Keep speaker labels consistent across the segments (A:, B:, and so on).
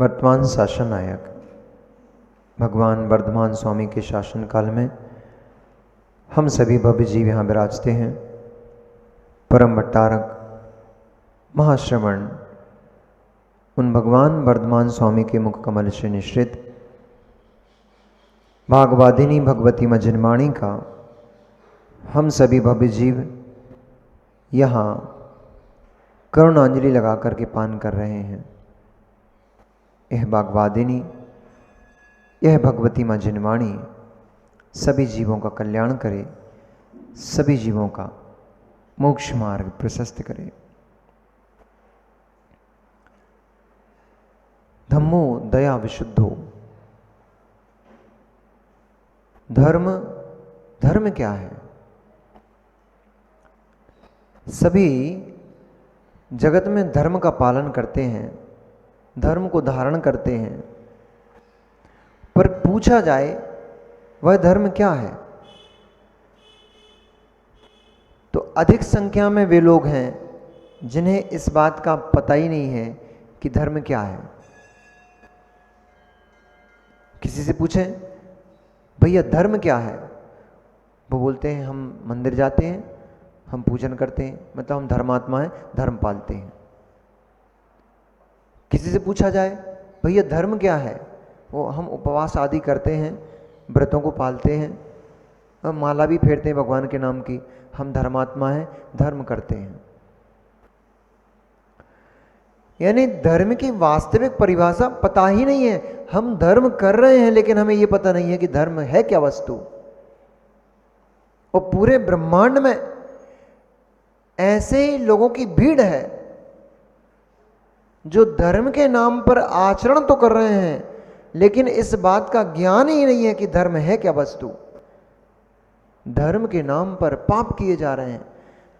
A: वर्तमान शासन नायक भगवान वर्धमान स्वामी के शासन काल में हम सभी भव्य जीव यहाँ विराजते हैं। परम भट्टारक महाश्रवण उन भगवान वर्धमान स्वामी के मुख कमल से निश्रित भागवादिनी भगवती मजनवाणी का हम सभी भव्य जीव यहाँ करुणांजलि लगा करके पान कर रहे हैं। यह भागवादिनी, यह भगवती माँ जिनवाणी सभी जीवों का कल्याण करे, सभी जीवों का मोक्ष मार्ग प्रशस्त करे। धम्मो दया विशुद्धो। धर्म क्या है? सभी जगत में धर्म का पालन करते हैं, धर्म को धारण करते हैं, पर पूछा जाए वह धर्म क्या है तो अधिक संख्या में वे लोग हैं जिन्हें इस बात का पता ही नहीं है कि धर्म क्या है। किसी से पूछें भैया धर्म क्या है, वो बोलते हैं हम मंदिर जाते हैं, हम पूजन करते हैं, मतलब हम धर्मात्मा हैं, धर्म पालते हैं। किसी से पूछा जाए भैया धर्म क्या है, वो हम उपवास आदि करते हैं, व्रतों को पालते हैं, हम माला भी फेरते हैं भगवान के नाम की, हम धर्मात्मा हैं, धर्म करते हैं। यानी धर्म की वास्तविक परिभाषा पता ही नहीं है। हम धर्म कर रहे हैं लेकिन हमें यह पता नहीं है कि धर्म है क्या वस्तु। और पूरे ब्रह्मांड में ऐसे ही लोगों की भीड़ है जो धर्म के नाम पर आचरण तो कर रहे हैं लेकिन इस बात का ज्ञान ही नहीं है कि धर्म है क्या वस्तु। धर्म के नाम पर पाप किए जा रहे हैं,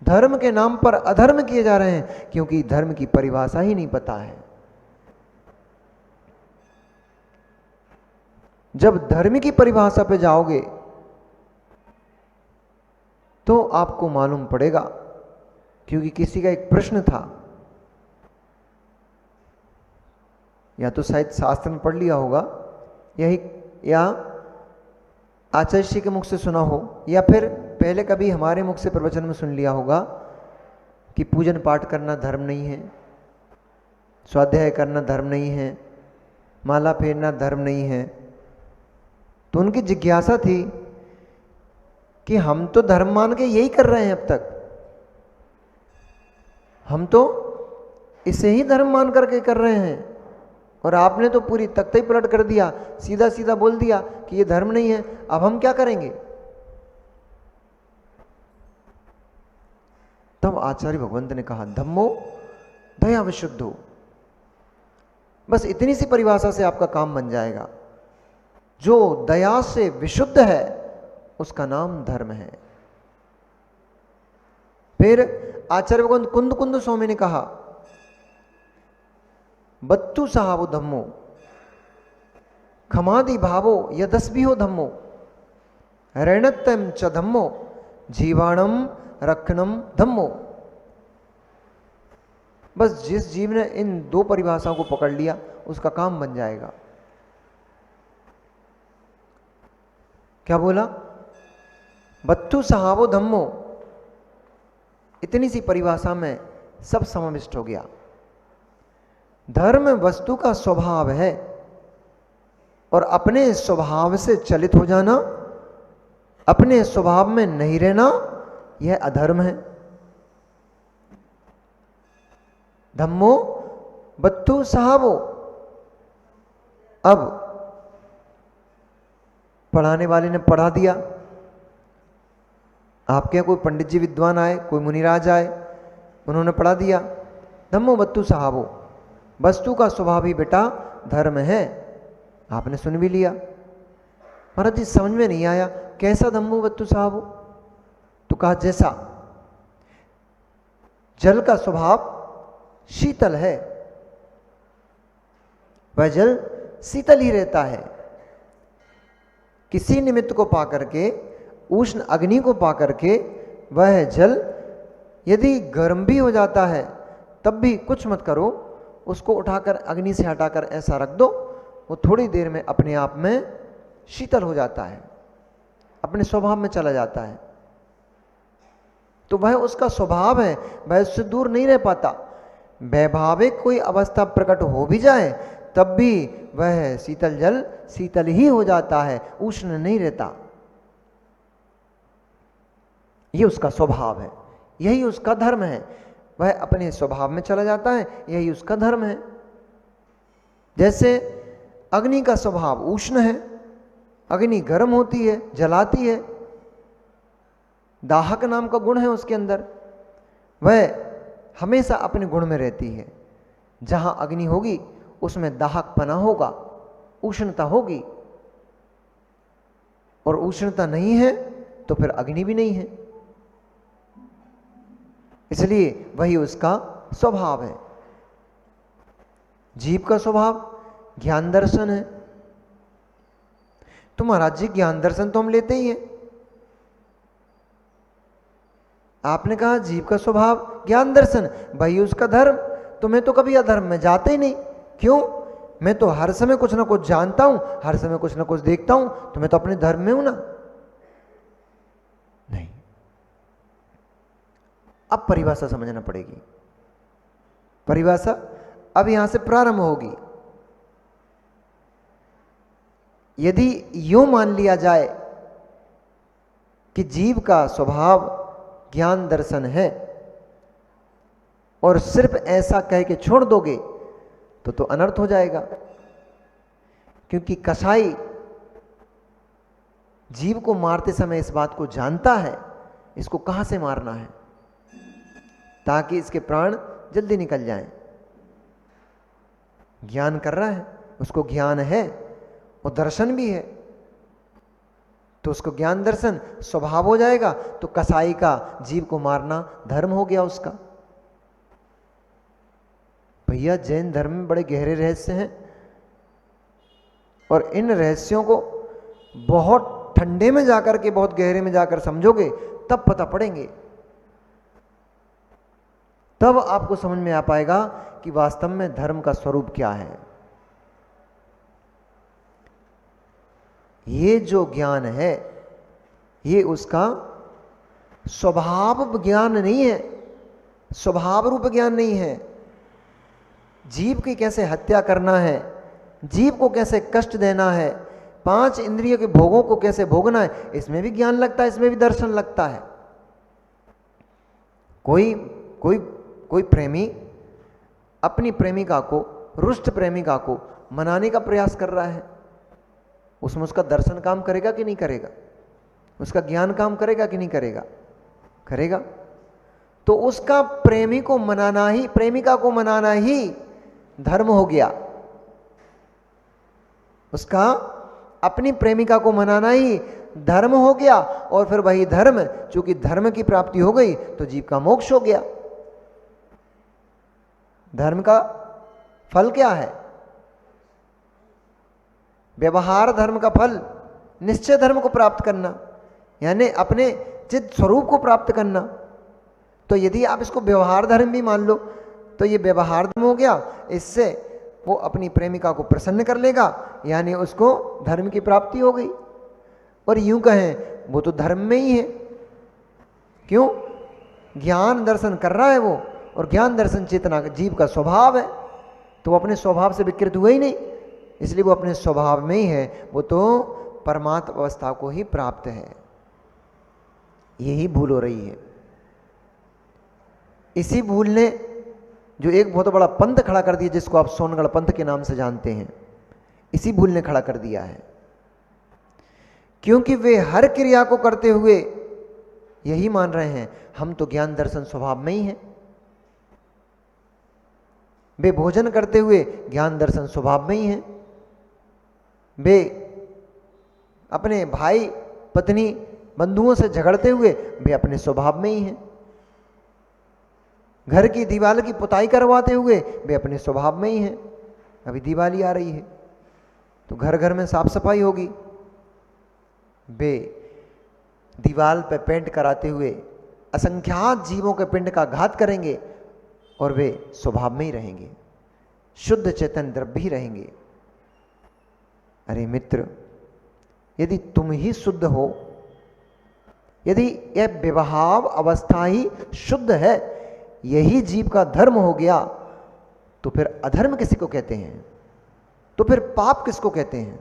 A: धर्म के नाम पर अधर्म किए जा रहे हैं, क्योंकि धर्म की परिभाषा ही नहीं पता है। जब धर्म की परिभाषा पे जाओगे तो आपको मालूम पड़ेगा। क्योंकि किसी का एक प्रश्न था, या तो शायद शास्त्र में पढ़ लिया होगा, या आचार्य जी के मुख से सुना हो, या फिर पहले कभी हमारे मुख से प्रवचन में सुन लिया होगा कि पूजन पाठ करना धर्म नहीं है, स्वाध्याय करना धर्म नहीं है, माला फेरना धर्म नहीं है। तो उनकी जिज्ञासा थी कि हम तो धर्म मान के यही कर रहे हैं, अब तक हम तो इसे ही धर्म मान करके कर रहे हैं, और आपने तो पूरी तख्ता ही पलट कर दिया, सीधा सीधा बोल दिया कि ये धर्म नहीं है, अब हम क्या करेंगे। तब आचार्य भगवंत ने कहा धम्मो दया विशुद्धो। बस इतनी सी परिभाषा से आपका काम बन जाएगा। जो दया से विशुद्ध है उसका नाम धर्म है। फिर आचार्य भगवंत कुंद कुंद स्वामी ने कहा बत्तु साहबो धम्मो खमादि भावो यदस्भी हो धम्मो रणत्तम च धम्मो जीवाणम रक्षणम धम्मो। बस जिस जीव ने इन दो परिभाषाओं को पकड़ लिया उसका काम बन जाएगा। क्या बोला? बत्तु साहबो धम्मो। इतनी सी परिभाषा में सब समाविष्ट हो गया। धर्म वस्तु का स्वभाव है और अपने स्वभाव से चलित हो जाना, अपने स्वभाव में नहीं रहना, यह अधर्म है। धम्मो बत्तु साहबो। अब पढ़ाने वाले ने पढ़ा दिया, आपके यहाँ कोई पंडित जी विद्वान आए, कोई मुनिराज आए, उन्होंने पढ़ा दिया धम्मो बत्तु साहबो, वस्तु का स्वभाव ही बेटा धर्म है। आपने सुन भी लिया। महाराज जी समझ में नहीं आया, कैसा धम्मो बत्तु साहबो? तो कहा जैसा जल का स्वभाव शीतल है, वह जल शीतल ही रहता है। किसी निमित्त को पाकर के, उष्ण अग्नि को पाकर के वह जल यदि गर्म भी हो जाता है तब भी कुछ मत करो, उसको उठाकर अग्नि से हटाकर ऐसा रख दो, वो थोड़ी देर में अपने आप में शीतल हो जाता है, अपने स्वभाव में चला जाता है। तो वह उसका स्वभाव है, वह उससे दूर नहीं रह पाता। वैभाविक कोई अवस्था प्रकट हो भी जाए तब भी वह शीतल जल शीतल ही हो जाता है, उष्ण नहीं रहता। ये उसका स्वभाव है, यही उसका धर्म है। वह अपने स्वभाव में चला जाता है, यही उसका धर्म है। जैसे अग्नि का स्वभाव उष्ण है, अग्नि गर्म होती है, जलाती है, दाहक नाम का गुण है उसके अंदर, वह हमेशा अपने गुण में रहती है। जहां अग्नि होगी उसमें दाहकपना होगा, उष्णता होगी, और उष्णता नहीं है तो फिर अग्नि भी नहीं है। इसलिए वही उसका स्वभाव है। जीव का स्वभाव ज्ञान दर्शन है। तो महाराज जी ज्ञान दर्शन तो हम लेते ही हैं। आपने कहा जीव का स्वभाव ज्ञान दर्शन, वही उसका धर्म। तो मैं तो कभी अधर्म में जाते ही नहीं। क्यों? मैं तो हर समय कुछ ना कुछ जानता हूं, हर समय कुछ ना कुछ देखता हूं, तो मैं तो अपने धर्म में हूं ना। नहीं, अब परिभाषा समझना पड़ेगी। परिभाषा अब यहां से प्रारंभ होगी। यदि यूं मान लिया जाए कि जीव का स्वभाव ज्ञान दर्शन है और सिर्फ ऐसा कह के छोड़ दोगे तो अनर्थ हो जाएगा। क्योंकि कसाई जीव को मारते समय इस बात को जानता है, इसको कहां से मारना है ताकि इसके प्राण जल्दी निकल जाएं। ज्ञान कर रहा है, उसको ज्ञान है और दर्शन भी है, तो उसको ज्ञान दर्शन स्वभाव हो जाएगा। तो कसाई का जीव को मारना धर्म हो गया उसका। भैया जैन धर्म में बड़े गहरे रहस्य हैं, और इन रहस्यों को बहुत ठंडे में जाकर के, बहुत गहरे में जाकर समझोगे तब पता पड़ेंगे। तब आपको समझ में आ पाएगा कि वास्तव में धर्म का स्वरूप क्या है। ये जो ज्ञान है ये उसका स्वभाव ज्ञान नहीं है, स्वभाव रूप ज्ञान नहीं है। जीव की कैसे हत्या करना है, जीव को कैसे कष्ट देना है, 5 इंद्रियों के भोगों को कैसे भोगना है, इसमें भी ज्ञान लगता है, इसमें भी दर्शन लगता है। कोई कोई कोई प्रेमी अपनी प्रेमिका को, रुष्ट प्रेमिका को मनाने का प्रयास कर रहा है, उसमें उसका दर्शन काम करेगा कि नहीं करेगा? उसका ज्ञान काम करेगा कि नहीं करेगा? करेगा। तो उसका प्रेमी को मनाना ही, प्रेमिका को मनाना ही धर्म हो गया। उसका अपनी प्रेमिका को मनाना ही धर्म हो गया, और फिर वही धर्म, चूंकि धर्म की प्राप्ति हो गई तो जीव का मोक्ष हो गया। धर्म का फल क्या है? व्यवहार धर्म का फल निश्चय धर्म को प्राप्त करना, यानी अपने चित्त स्वरूप को प्राप्त करना। तो यदि आप इसको व्यवहार धर्म भी मान लो तो ये व्यवहार धर्म हो गया। इससे वो अपनी प्रेमिका को प्रसन्न कर लेगा, यानी उसको धर्म की प्राप्ति हो गई। और यूं कहें वो तो धर्म में ही है। क्यों? ज्ञान दर्शन कर रहा है वो, और ज्ञान दर्शन चेतना जीव का स्वभाव है, तो वो अपने स्वभाव से विकृत हुआ ही नहीं, इसलिए वो अपने स्वभाव में ही है। वो तो परमात्म अवस्था को ही प्राप्त है। यही भूल हो रही है। इसी भूल ने जो एक बहुत बड़ा पंथ खड़ा कर दिया, जिसको आप सोनगढ़ पंथ के नाम से जानते हैं, इसी भूल ने खड़ा कर दिया है। क्योंकि वे हर क्रिया को करते हुए यही मान रहे हैं, हम तो ज्ञान दर्शन स्वभाव में ही हैं। वे भोजन करते हुए ज्ञान दर्शन स्वभाव में ही हैं। वे अपने भाई पत्नी बंधुओं से झगड़ते हुए वे अपने स्वभाव में ही हैं। घर की दीवार की पुताई करवाते हुए वे अपने स्वभाव में ही हैं। अभी दिवाली आ रही है तो घर घर में साफ सफाई होगी, वे दीवार पर पेंट कराते हुए असंख्यात जीवों के पिंड का घात करेंगे और वे स्वभाव में ही रहेंगे। शुद्ध चेतन द्रव्य ही रहेंगे। अरे मित्र, यदि तुम ही शुद्ध हो, यदि यह विभाव अवस्था ही शुद्ध है, यही जीव का धर्म हो गया, तो फिर अधर्म किसी को कहते हैं? तो फिर पाप किसको कहते हैं?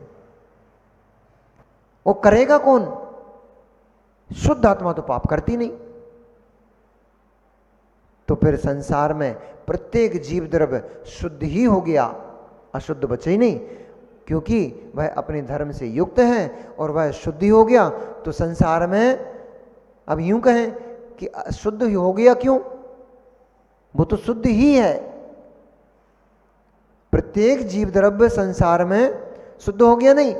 A: वो करेगा कौन? शुद्ध आत्मा तो पाप करती नहीं। तो फिर संसार में प्रत्येक जीव द्रव्य शुद्ध ही हो गया, अशुद्ध बचे ही नहीं, क्योंकि वह अपने धर्म से युक्त है और वह शुद्धि हो गया। तो संसार में अब यूं कहें कि शुद्ध ही हो गया, क्यों? वो तो शुद्ध ही है। प्रत्येक जीव द्रव्य संसार में शुद्ध हो गया नहीं,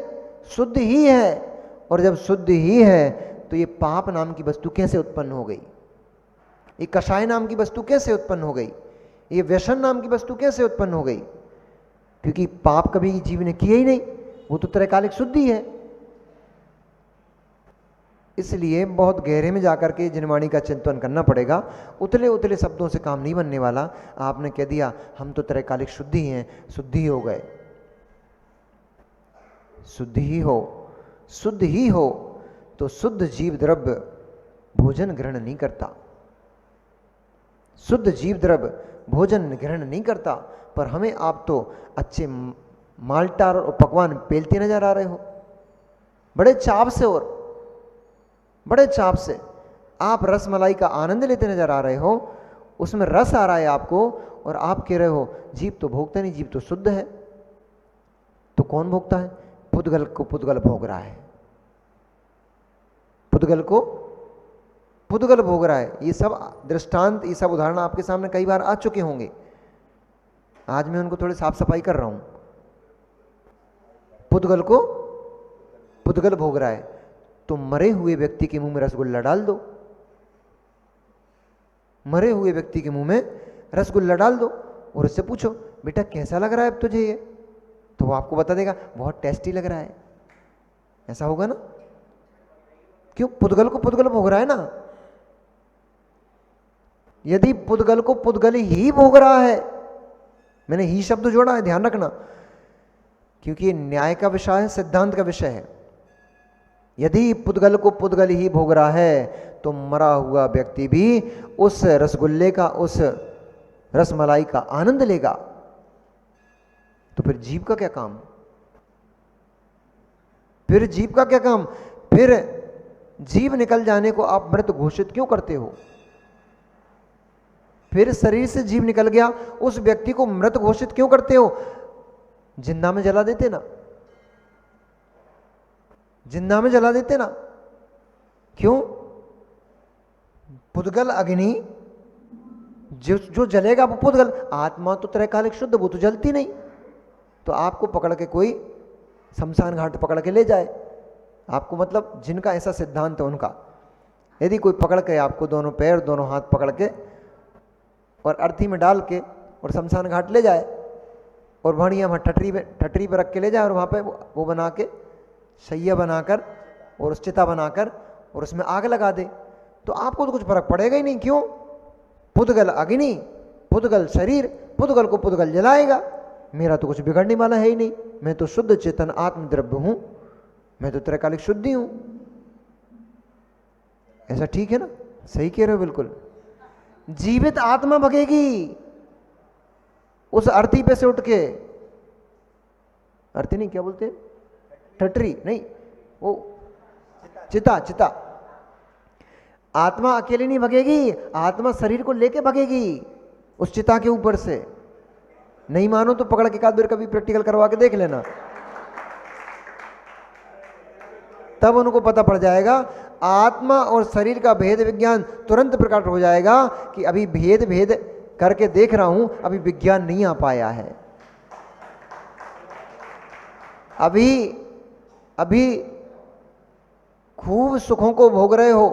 A: शुद्ध ही है। और जब शुद्ध ही है तो ये पाप नाम की वस्तु कैसे उत्पन्न हो गई? ये कषाय नाम की वस्तु कैसे उत्पन्न हो गई? ये व्यसन नाम की वस्तु कैसे उत्पन्न हो गई? क्योंकि पाप कभी जीव ने किया ही नहीं, वो तो त्रैकालिक शुद्धि है। इसलिए बहुत गहरे में जाकर के जिनवाणी का चिंतन करना पड़ेगा। उतले उतले शब्दों से काम नहीं बनने वाला। आपने कह दिया हम तो त्रैकालिक शुद्धि हैं, शुद्धि हो गए। शुद्धि ही हो, शुद्ध ही हो तो शुद्ध जीव द्रव्य भोजन ग्रहण नहीं करता। शुद्ध जीव द्रव्य भोजन ग्रहण नहीं करता। पर हमें आप तो अच्छे माल्टार और पकवान पेलते नजर आ रहे हो, बड़े चाव से, और बड़े चाव से आप रसमलाई का आनंद लेते नजर आ रहे हो। उसमें रस आ रहा है आपको, और आप कह रहे हो जीव तो भोगता नहीं, जीव तो शुद्ध है। तो कौन भोगता है? पुद्गल को पुद्गल भोग रहा है, पुद्गल को पुद्गल भोग रहा है। ये सब दृष्टांत, ये सब उदाहरण आपके सामने कई बार आ चुके होंगे। आज मैं उनको थोड़ी साफ सफाई कर रहा हूं। पुद्गल को पुद्गल भोग रहा है, तो मरे हुए व्यक्ति के मुंह में रसगुल्ला डाल दो, मरे हुए व्यक्ति के मुंह में रसगुल्ला डाल दो और उससे पूछो बेटा कैसा लग रहा है अब तुझे ये, तो वो आपको बता देगा बहुत टेस्टी लग रहा है। ऐसा होगा ना? क्यों? पुद्गल को पुद्गल भोग रहा है ना। यदि पुद्गल को पुद्गल ही भोग रहा है, मैंने ही शब्द जोड़ा है, ध्यान रखना, क्योंकि ये न्याय का विषय है, सिद्धांत का विषय है। यदि पुद्गल को पुद्गल ही भोग रहा है तो मरा हुआ व्यक्ति भी उस रसगुल्ले का, उस रसमलाई का आनंद लेगा। तो फिर जीव का क्या काम? फिर जीव का क्या काम? फिर जीव निकल जाने को आप मृत घोषित क्यों करते हो? फिर शरीर से जीव निकल गया, उस व्यक्ति को मृत घोषित क्यों करते हो? जिंदा में जला देते ना, जिंदा में जला देते ना। क्यों? पुद्गल अग्नि जो जलेगा वो पुद्गल, आत्मा तो त्रैकालिक शुद्ध, वो तो जलती नहीं। तो आपको पकड़ के कोई शमशान घाट पकड़ के ले जाए, आपको मतलब जिनका ऐसा सिद्धांत है उनका, यदि कोई पकड़ के आपको दोनों पैर दोनों हाथ पकड़ के और अर्थी में डाल के और शमशान घाट ले जाए और बढ़िया वहाँ ठटरी पे रख के ले जाए और वहाँ पे वो बना के शैया बनाकर और उस चिता बनाकर और उसमें आग लगा दे, तो आपको तो कुछ फर्क पड़ेगा ही नहीं। क्यों? पुद्गल अग्नि, पुद्गल शरीर, पुद्गल को पुद्गल जलाएगा। मेरा तो कुछ बिगड़ने वाला है ही नहीं, मैं तो शुद्ध चेतन आत्मद्रव्य हूं, मैं तो त्रैकालिक शुद्धि हूं। ऐसा ठीक है ना? सही कह रहे हो बिल्कुल। जीवित आत्मा भगेगी उस अर्थी पे से उठ के, अर्थी नहीं क्या बोलते हैं, ठटरी नहीं, वो चिता। आत्मा अकेले नहीं भगेगी, आत्मा शरीर को लेके भगेगी उस चिता के ऊपर से। नहीं मानो तो पकड़ के एक आध बार कभी प्रैक्टिकल करवा के देख लेना, तब उनको पता पड़ जाएगा। आत्मा और शरीर का भेद विज्ञान तुरंत प्रकट हो जाएगा कि अभी भेद करके देख रहा हूं, अभी विज्ञान नहीं आ पाया है। अभी खूब सुखों को भोग रहे हो,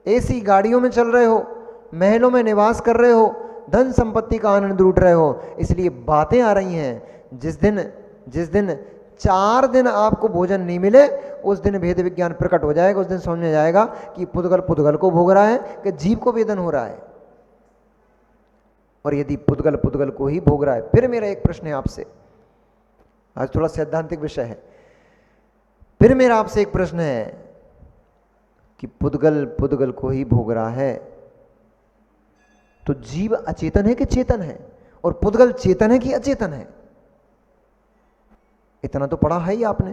A: ऐसी गाड़ियों में चल रहे हो, महलों में निवास कर रहे हो, धन संपत्ति का आनंद लूट रहे हो, इसलिए बातें आ रही हैं। जिस दिन 4 दिन आपको भोजन नहीं मिले, उस दिन भेद विज्ञान प्रकट हो जाएगा। उस दिन समझ में जाएगा कि पुद्गल पुद्गल को भोग रहा है कि जीव को वेदन हो रहा है। और यदि पुद्गल पुद्गल को ही भोग रहा है, फिर मेरा एक प्रश्न है आपसे, आज थोड़ा सैद्धांतिक विषय है, फिर मेरा आपसे एक प्रश्न है कि पुद्गल पुद्गल को ही भोग रहा है, तो जीव अचेतन है कि चेतन है? और पुद्गल चेतन है कि अचेतन है? इतना तो पढ़ा है ही आपने।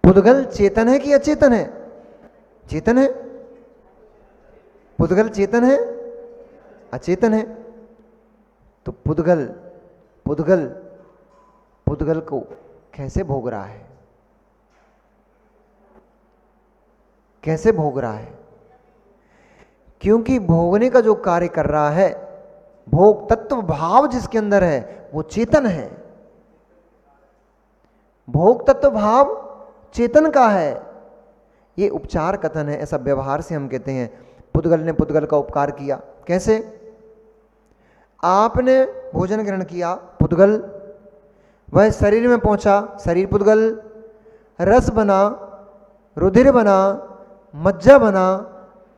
A: पुद्गल चेतन है कि अचेतन है? चेतन है। पुद्गल चेतन है, अचेतन है। तो पुद्गल पुद्गल पुद्गल को कैसे भोग रहा है? कैसे भोग रहा है? क्योंकि भोगने का जो कार्य कर रहा है, भोग तत्व भाव जिसके अंदर है वो चेतन है। भोग तत्व भाव चेतन का है। ये उपचार कथन है, ऐसा व्यवहार से हम कहते हैं पुद्गल ने पुद्गल का उपकार किया। कैसे? आपने भोजन ग्रहण किया, पुद्गल, वह शरीर में पहुंचा, शरीर पुद्गल, रस बना, रुधिर बना, मज्जा बना,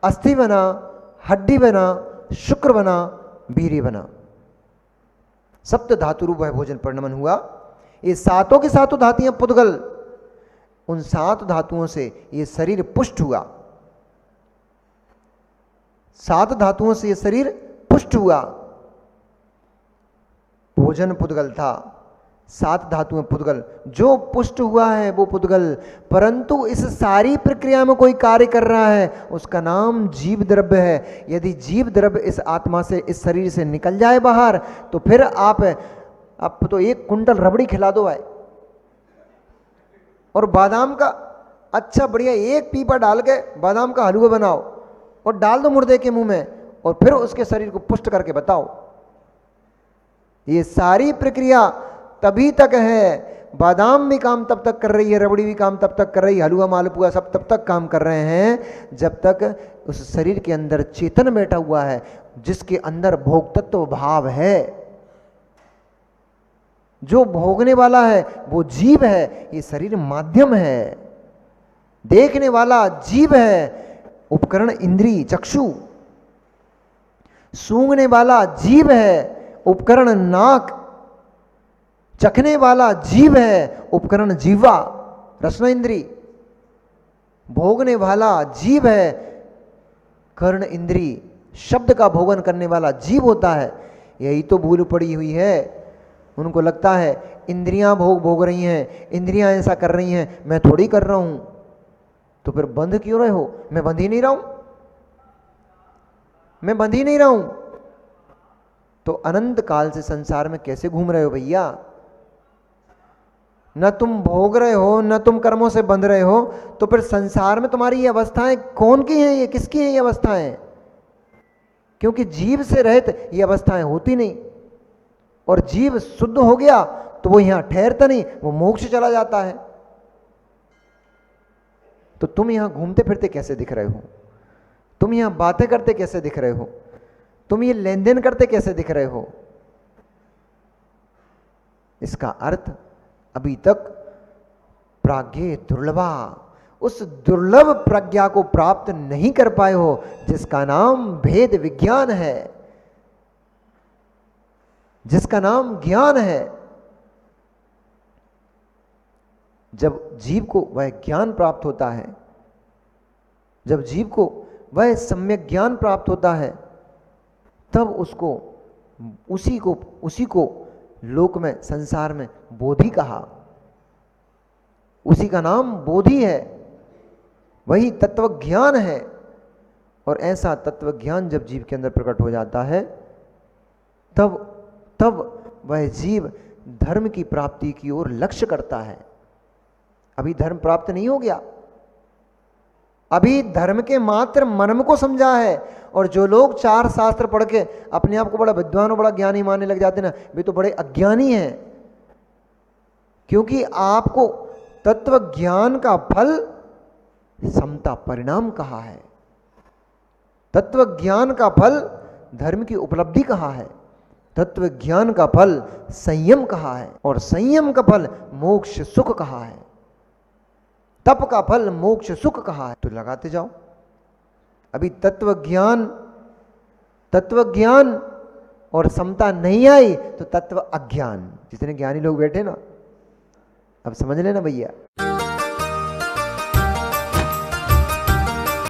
A: अस्थि बना, हड्डी बना, शुक्र बना, वीर्य बना, सप्त धातु रूप वह भोजन परिणमन हुआ। ये सातों की सातों धातुएं पुद्गल, उन सात धातुओं से ये शरीर पुष्ट हुआ। सात धातुओं से ये शरीर पुष्ट हुआ। भोजन पुद्गल था, सात धातुएं पुद्गल, जो पुष्ट हुआ है वो पुद्गल। परंतु इस सारी प्रक्रिया में कोई कार्य कर रहा है, उसका नाम जीव द्रव्य है। यदि जीव द्रव्य इस आत्मा से, इस शरीर से निकल जाए बाहर, तो फिर आप तो 1 कुंटल रबड़ी खिला दो भाई, और बादाम का अच्छा बढ़िया 1 पीपा डाल के बादाम का हलवा बनाओ और डाल दो मुर्दे के मुंह में, और फिर उसके शरीर को पुष्ट करके बताओ। ये सारी प्रक्रिया तभी तक है, बादाम भी काम तब तक कर रही है, रबड़ी भी काम तब तक कर रही है, हलवा मालपुआ सब तब तक काम कर रहे हैं जब तक उस शरीर के अंदर चेतन बैठा हुआ है, जिसके अंदर भोग तत्व भाव है। जो भोगने वाला है वो जीव है, ये शरीर माध्यम है। देखने वाला जीव है, उपकरण इंद्री चक्षु। सूंघने वाला जीव है, उपकरण नाक। चखने वाला जीव है, उपकरण जीवा रसना इंद्री। भोगने वाला जीव है, कर्ण इंद्री, शब्द का भोगन करने वाला जीव होता है। यही तो भूल पड़ी हुई है। उनको लगता है इंद्रियां भोग रही हैं, इंद्रियां ऐसा कर रही हैं, मैं थोड़ी कर रहा हूं। तो फिर बंध क्यों रहे हो? मैं बंध ही नहीं रहा हूं, मैं बंध ही नहीं रहा हूं। तो अनंत काल से संसार में कैसे घूम रहे हो भैया? न तुम भोग रहे हो, न तुम कर्मों से बंध रहे हो, तो फिर संसार में तुम्हारी ये अवस्थाएं कौन की हैं? ये किसकी हैं ये अवस्थाएं? क्योंकि जीव से रहित ये अवस्थाएं होती नहीं। और जीव शुद्ध हो गया तो वो यहां ठहरता नहीं, वो मोक्ष चला जाता है। तो तुम यहां घूमते फिरते कैसे दिख रहे हो? तुम यहां बातें करते कैसे दिख रहे हो? तुम ये लेन देन करते कैसे दिख रहे हो? इसका अर्थ अभी तक प्राज्ञे दुर्लभा, उस दुर्लभ प्रज्ञा को प्राप्त नहीं कर पाए हो जिसका नाम भेद विज्ञान है, जिसका नाम ज्ञान है। जब जीव को वह ज्ञान प्राप्त होता है, जब जीव को वह सम्यक ज्ञान प्राप्त होता है, तब उसको उसी को लोक में, संसार में बोधि कहा। उसी का नाम बोधि है, वही तत्व ज्ञान है। और ऐसा तत्व ज्ञान जब जीव के अंदर प्रकट हो जाता है, तब वह जीव धर्म की प्राप्ति की ओर लक्ष्य करता है। अभी धर्म प्राप्त नहीं हो गया, अभी धर्म के मात्र मर्म को समझा है। और जो लोग 4 शास्त्र पढ़ के अपने आप को बड़ा विद्वान और बड़ा ज्ञानी मानने लग जाते ना, वे तो बड़े अज्ञानी हैं। क्योंकि आपको तत्व ज्ञान का फल समता परिणाम कहा है, तत्व ज्ञान का फल धर्म की उपलब्धि कहा है, तत्व ज्ञान का फल संयम कहा है, और संयम का फल मोक्ष सुख कहा है, तप का फल मोक्ष सुख कहा है। तो लगाते जाओ। अभी तत्व ज्ञान तत्व ज्ञान और समता नहीं आई तो तत्व अज्ञान। जितने ज्ञानी लोग बैठे ना, अब समझ लेना भैया।